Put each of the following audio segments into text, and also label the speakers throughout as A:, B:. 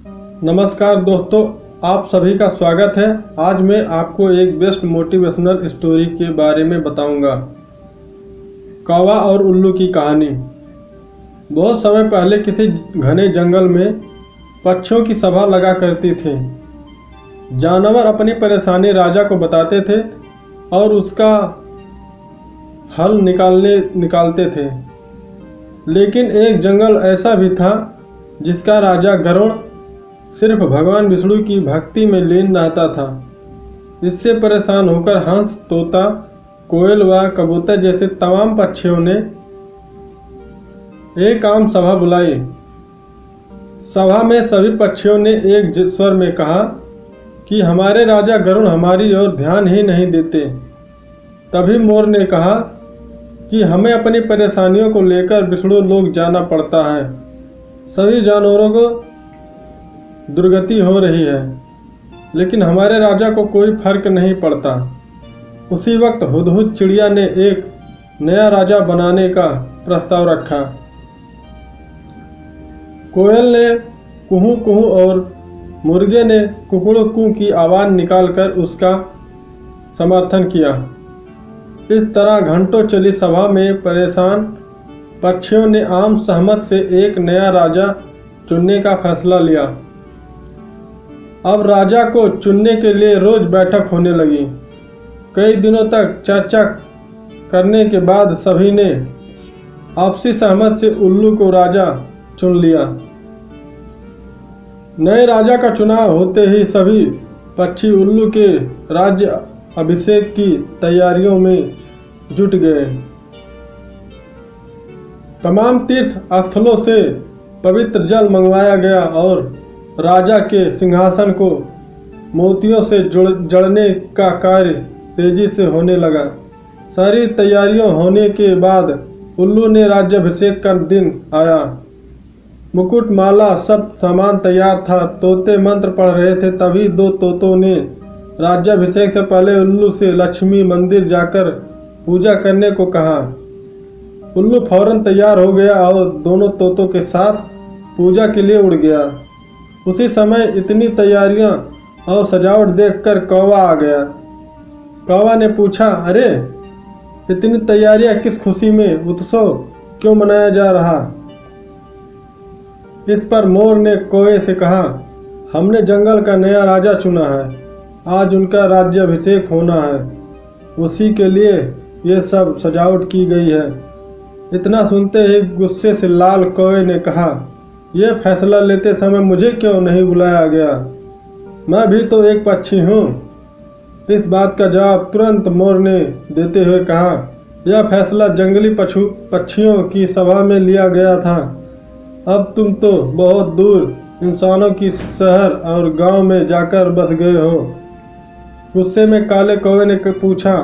A: नमस्कार दोस्तों, आप सभी का स्वागत है। आज मैं आपको एक बेस्ट मोटिवेशनल स्टोरी के बारे में बताऊंगा। कौवा और उल्लू की कहानी। बहुत समय पहले किसी घने जंगल में पक्षियों की सभा लगा करती थी। जानवर अपनी परेशानी राजा को बताते थे और उसका हल निकालते थे। लेकिन एक जंगल ऐसा भी था जिसका राजा गरुड़ सिर्फ भगवान विष्णु की भक्ति में लीन रहता था। इससे परेशान होकर हंस, तोता, कोयल व कबूतर जैसे तमाम पक्षियों ने एक आम सभा बुलाई। सभा में सभी पक्षियों ने एक स्वर में कहा कि हमारे राजा गरुड़ हमारी ओर ध्यान ही नहीं देते। तभी मोर ने कहा कि हमें अपनी परेशानियों को लेकर विष्णु लोक जाना पड़ता है। सभी जानवरों को दुर्गति हो रही है, लेकिन हमारे राजा को कोई फर्क नहीं पड़ता। उसी वक्त हुदहुद चिड़िया ने एक नया राजा बनाने का प्रस्ताव रखा। कोयल ने कुहू कुहू और मुर्गे ने कुकड़ू की आवाज़ निकालकर उसका समर्थन किया। इस तरह घंटों चली सभा में परेशान पक्षियों ने आम सहमत से एक नया राजा चुनने का फैसला लिया। अब राजा को चुनने के लिए रोज बैठक होने लगी। कई दिनों तक चर्चा करने के बाद सभी ने आपसी सहमति से उल्लू को राजा चुन लिया। नए राजा का चुनाव होते ही सभी पक्षी उल्लू के राज्य अभिषेक की तैयारियों में जुट गए। तमाम तीर्थ स्थलों से पवित्र जल मंगवाया गया और राजा के सिंहासन को मोतियों से जड़ने का कार्य तेजी से होने लगा। सारी तैयारियों होने के बाद उल्लू ने राज्याभिषेक का दिन आया। मुकुट, माला, सब सामान तैयार था। तोते मंत्र पढ़ रहे थे। तभी दो तोतों ने राज्याभिषेक से पहले उल्लू से लक्ष्मी मंदिर जाकर पूजा करने को कहा। उल्लू फौरन तैयार हो गया और दोनों तोतों के साथ पूजा के लिए उड़ गया। उसी समय इतनी तैयारियां और सजावट देखकर कौवा आ गया। कौवा ने पूछा, अरे इतनी तैयारियां किस खुशी में, उत्सव क्यों मनाया जा रहा? इस पर मोर ने कौवे से कहा, हमने जंगल का नया राजा चुना है। आज उनका राज्याभिषेक होना है। उसी के लिए ये सब सजावट की गई है। इतना सुनते ही गुस्से से लाल कौवे ने कहा, यह फैसला लेते समय मुझे क्यों नहीं बुलाया गया? मैं भी तो एक पक्षी हूँ। इस बात का जवाब तुरंत मोर ने देते हुए कहा, यह फैसला जंगली पक्षियों की सभा में लिया गया था। अब तुम तो बहुत दूर इंसानों की शहर और गांव में जाकर बस गए हो। गुस्से में काले कौवे ने पूछा,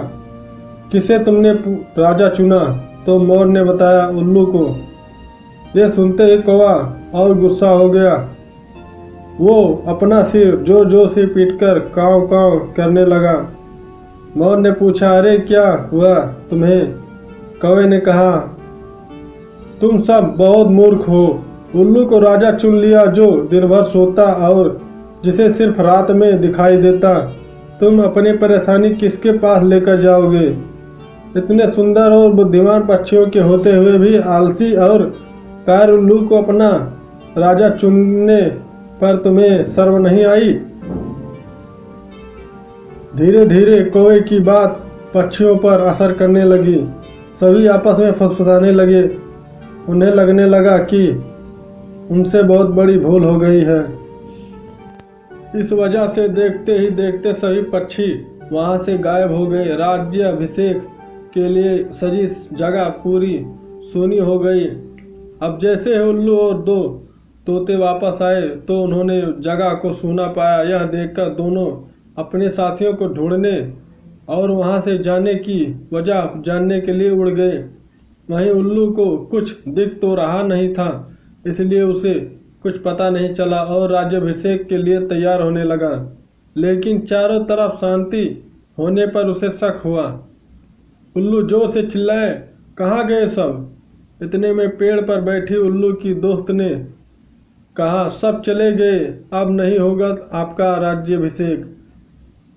A: किसे तुमने राजा चुना? तो मोर ने बताया, उल्लू को। ये सुनते ही कौवा और गुस्सा हो गया। वो अपना सिर जोर जोर से पीटकर काँव काँव करने लगा। मोर ने पूछा, अरे क्या हुआ तुम्हें? कौवे ने कहा, तुम सब बहुत मूर्ख हो। उल्लू को राजा चुन लिया जो दिन भर सोता और जिसे सिर्फ रात में दिखाई देता। तुम अपनी परेशानी किसके पास लेकर जाओगे? इतने सुंदर और बुद्धिमान पक्षियों के होते हुए भी आलसी और कायर उल्लू को अपना राजा चुनने पर तुम्हें शर्म नहीं आई? धीरे धीरे कौवे की बात पक्षियों पर असर करने लगी। सभी आपस में फुसफुसाने लगे। उन्हें लगने लगा कि उनसे बहुत बड़ी भूल हो गई है। इस वजह से देखते ही देखते सभी पक्षी वहां से गायब हो गए। राज्याभिषेक के लिए सजी जगह पूरी सूनी हो गई। अब जैसे ही उल्लू और दो तोते वापस आए तो उन्होंने जगह को सूना पाया। यह देखकर दोनों अपने साथियों को ढूंढने और वहां से जाने की वजह जानने के लिए उड़ गए। वहीं उल्लू को कुछ दिख तो रहा नहीं था, इसलिए उसे कुछ पता नहीं चला और राज्याभिषेक के लिए तैयार होने लगा। लेकिन चारों तरफ शांति होने पर उसे शक हुआ। उल्लू जोर से चिल्लाए, कहाँ गए सब? इतने में पेड़ पर बैठी उल्लू की दोस्त ने कहा, सब चले गए, अब नहीं होगा आपका राज्याभिषेक,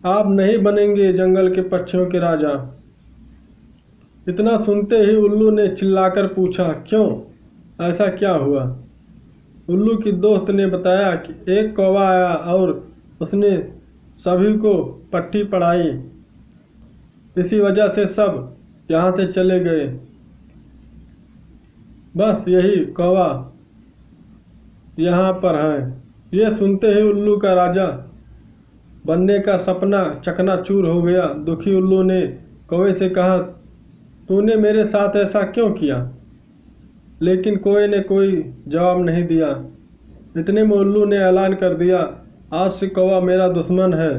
A: आप नहीं बनेंगे जंगल के पक्षियों के राजा। इतना सुनते ही उल्लू ने चिल्लाकर पूछा, क्यों, ऐसा क्या हुआ? उल्लू की दोस्त ने बताया कि एक कौवा आया और उसने सभी को पट्टी पढ़ाई, इसी वजह से सब यहाँ से चले गए। बस यही कौवा यहाँ पर है। ये सुनते ही उल्लू का राजा बनने का सपना चकनाचूर हो गया। दुखी उल्लू ने कौवे से कहा, तूने मेरे साथ ऐसा क्यों किया? लेकिन कौवे ने कोई जवाब नहीं दिया। इतने में उल्लू ने ऐलान कर दिया, आज से कौवा मेरा दुश्मन है।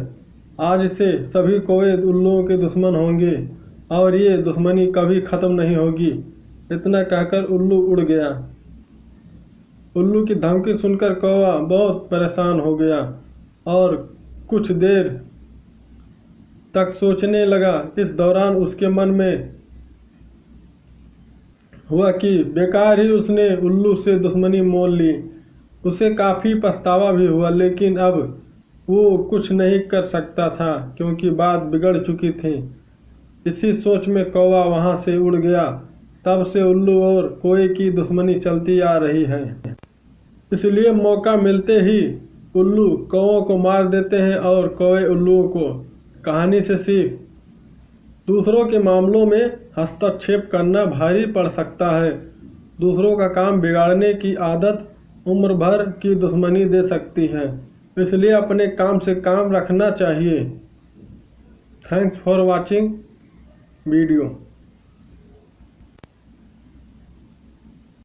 A: आज से सभी कौवे उल्लुओं के दुश्मन होंगे और ये दुश्मनी कभी ख़त्म नहीं होगी। इतना कहकर उल्लू उड़ गया। उल्लू की धमकी सुनकर कौवा बहुत परेशान हो गया और कुछ देर तक सोचने लगा। इस दौरान उसके मन में हुआ कि बेकार ही उसने उल्लू से दुश्मनी मोल ली। उसे काफ़ी पछतावा भी हुआ, लेकिन अब वो कुछ नहीं कर सकता था क्योंकि बात बिगड़ चुकी थी। इसी सोच में कौवा वहाँ से उड़ गया। तब से उल्लू और कौवे की दुश्मनी चलती आ रही है। इसलिए मौका मिलते ही उल्लू कौवों को मार देते हैं और कौवे उल्लुओं को। कहानी से सीख, दूसरों के मामलों में हस्तक्षेप करना भारी पड़ सकता है। दूसरों का काम बिगाड़ने की आदत उम्र भर की दुश्मनी दे सकती है, इसलिए अपने काम से काम रखना चाहिए। Thanks for watching video.